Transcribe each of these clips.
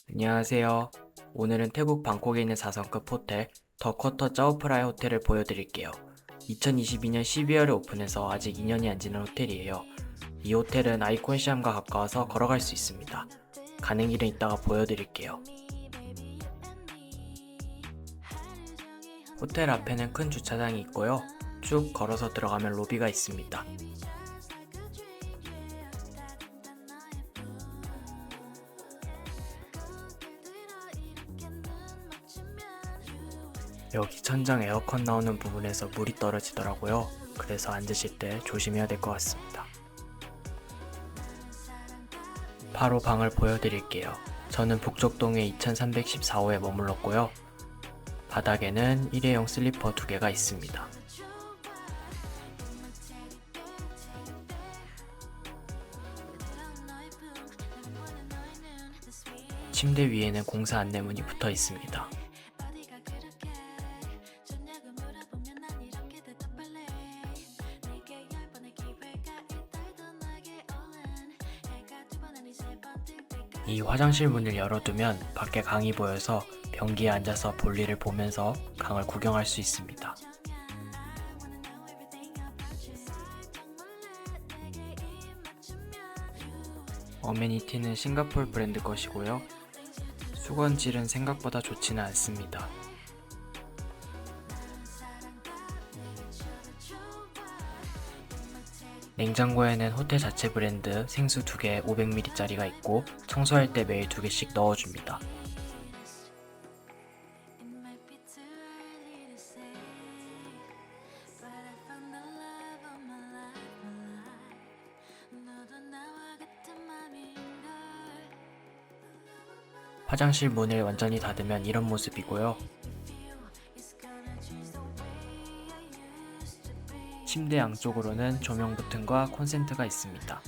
안녕하세요. 오늘은 태국 방콕에 있는 4성급 호텔 더 쿼터 짜오프라이 호텔을 보여드릴게요. 2022년 12월에 오픈해서 아직 2년이 안 지난 호텔이에요. 이 호텔은 아이콘시암과 가까워서 걸어갈 수 있습니다. 가는 길은 이따가 보여드릴게요. 호텔 앞에는 큰 주차장이 있고요. 쭉 걸어서 들어가면 로비가 있습니다. 여기 천장 에어컨 나오는 부분에서 물이 떨어지더라고요. 그래서 앉으실 때 조심해야 될 것 같습니다. 바로 방을 보여드릴게요. 저는 북쪽동의 2314호에 머물렀고요. 바닥에는 일회용 슬리퍼 2개가 있습니다. 침대 위에는 공사 안내문이 붙어 있습니다. 이 화장실 문을 열어두면 밖에 강이 보여서 변기에 앉아서 볼일을 보면서 강을 구경할 수 있습니다. 어메니티는 싱가포르 브랜드 것이고요. 수건질은 생각보다 좋지는 않습니다. 냉장고에는 호텔 자체 브랜드 생수 2개 500ml짜리가 있고 청소할 때 매일 2개씩 넣어줍니다. 화장실 문을 완전히 닫으면 이런 모습이고요. 침대 양쪽으로는 조명 버튼과 콘센트가 있습니다.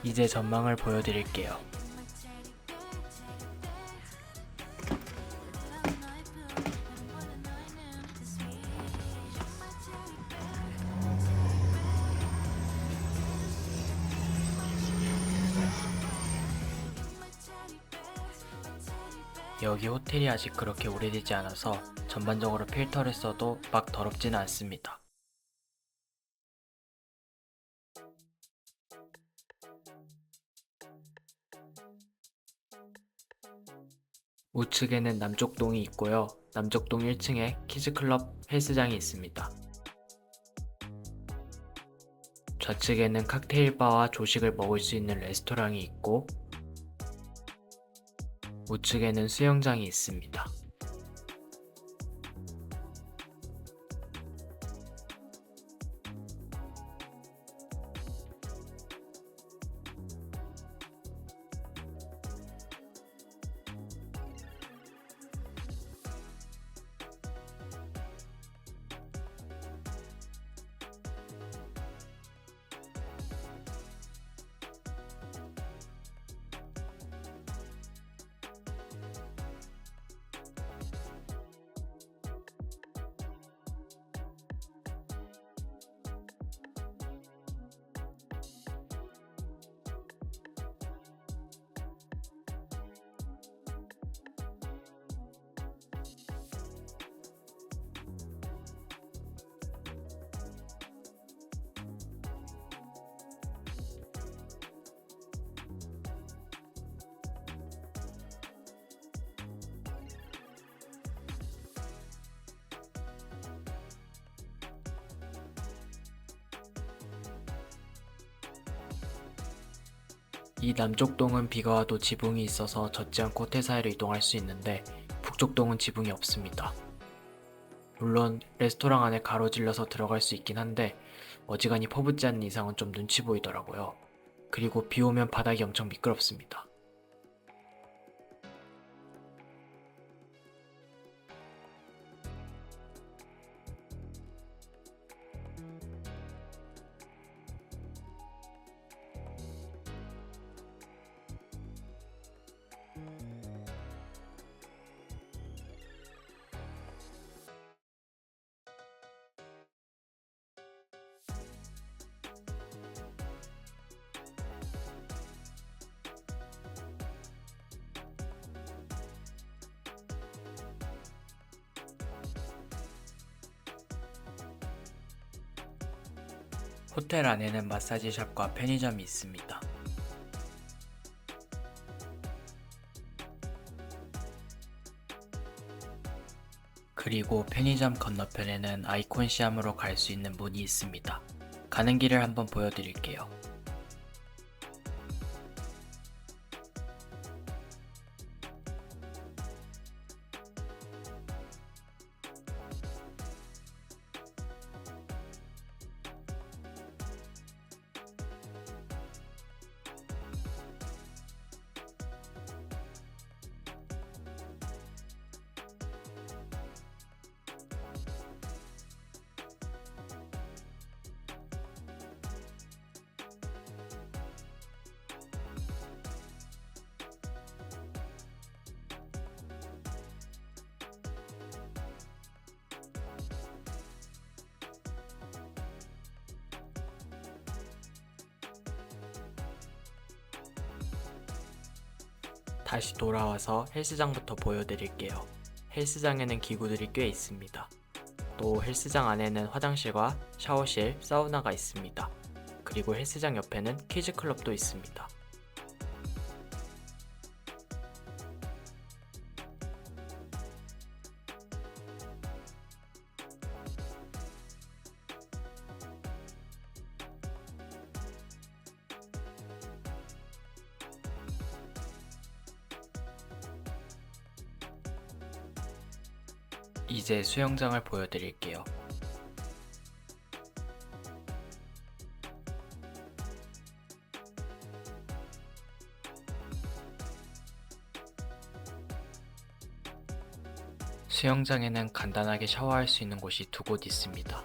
이제 전망을 보여드릴게요. 여기 호텔이 아직 그렇게 오래되지 않아서 전반적으로 필터를 써도 막 더럽지는 않습니다. 우측에는 남쪽동이 있고요. 남쪽동 1층에 키즈클럽 헬스장이 있습니다. 좌측에는 칵테일바와 조식을 먹을 수 있는 레스토랑이 있고 우측에는 수영장이 있습니다. 이 남쪽동은 비가 와도 지붕이 있어서 젖지 않고 호텔 사이로 이동할 수 있는데 북쪽동은 지붕이 없습니다. 물론 레스토랑 안에 가로질러서 들어갈 수 있긴 한데 어지간히 퍼붓지 않는 이상은 좀 눈치 보이더라고요. 그리고 비 오면 바닥이 엄청 미끄럽습니다. 호텔 안에는 마사지샵과 편의점이 있습니다. 그리고 편의점 건너편에는 아이콘시암으로 갈 수 있는 문이 있습니다. 가는 길을 한번 보여드릴게요. 다시 돌아와서 헬스장부터 보여드릴게요. 헬스장에는 기구들이 꽤 있습니다. 또 헬스장 안에는 화장실과 샤워실, 사우나가 있습니다. 그리고 헬스장 옆에는 키즈클럽도 있습니다. 이제 수영장을 보여드릴게요. 수영장에는 간단하게 샤워할 수 있는 곳이 두 곳 있습니다.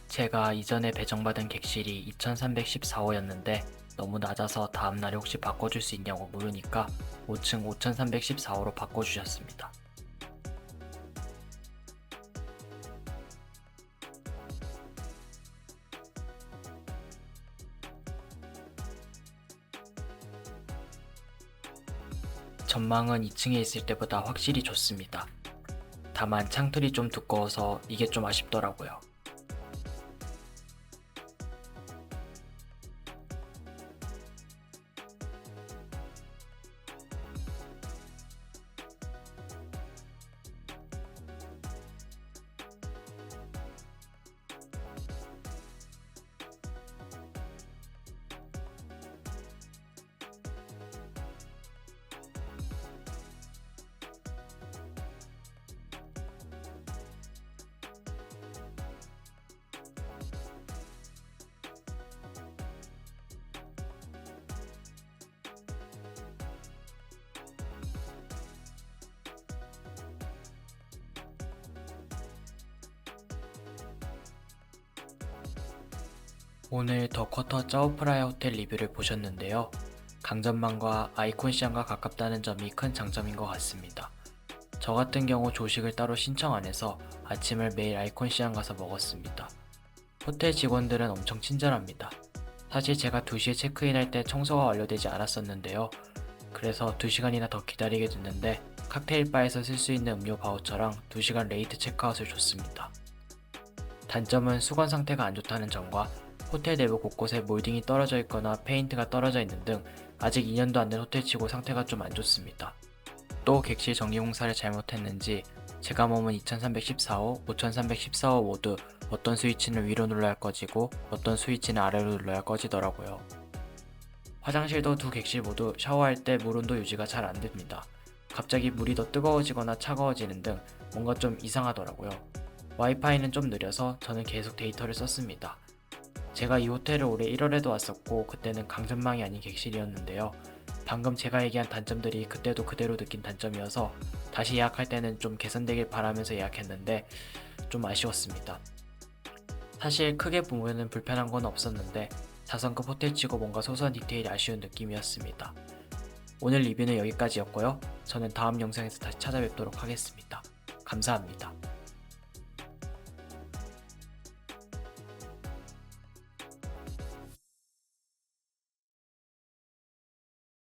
제가 이전에 배정받은 객실이 2314호였는데 너무 낮아서 다음날에 혹시 바꿔줄 수 있냐고 물으니까 5층 5314호로 바꿔주셨습니다. 전망은 2층에 있을 때보다 확실히 좋습니다. 다만 창틀이 좀 두꺼워서 이게 좀 아쉽더라고요. 오늘 더 쿼터 짜오프라야 호텔 리뷰를 보셨는데요. 강전망과 아이콘시암과 가깝다는 점이 큰 장점인 것 같습니다. 저 같은 경우 조식을 따로 신청 안 해서 아침을 매일 아이콘시암 가서 먹었습니다. 호텔 직원들은 엄청 친절합니다. 사실 제가 2시에 체크인할 때 청소가 완료되지 않았었는데요. 그래서 2시간이나 더 기다리게 됐는데 칵테일 바에서 쓸 수 있는 음료 바우처랑 2시간 레이트 체크아웃을 줬습니다. 단점은 수건 상태가 안 좋다는 점과 호텔 내부 곳곳에 몰딩이 떨어져 있거나 페인트가 떨어져 있는 등 아직 2년도 안 된 호텔치고 상태가 좀 안 좋습니다. 또 객실 전기공사를 잘못했는지 제가 머문 2314호, 5314호 모두 어떤 스위치는 위로 눌러야 꺼지고 어떤 스위치는 아래로 눌러야 꺼지더라고요. 화장실도 두 객실 모두 샤워할 때 물 온도 유지가 잘 안 됩니다. 갑자기 물이 더 뜨거워지거나 차가워지는 등 뭔가 좀 이상하더라고요. 와이파이는 좀 느려서 저는 계속 데이터를 썼습니다. 제가 이 호텔을 올해 1월에도 왔었고 그때는 강전망이 아닌 객실이었는데요. 방금 제가 얘기한 단점들이 그때도 그대로 느낀 단점이어서 다시 예약할 때는 좀 개선되길 바라면서 예약했는데 좀 아쉬웠습니다. 사실 크게 보면은 불편한 건 없었는데 4성급 호텔치고 뭔가 소소한 디테일이 아쉬운 느낌이었습니다. 오늘 리뷰는 여기까지였고요. 저는 다음 영상에서 다시 찾아뵙도록 하겠습니다. 감사합니다.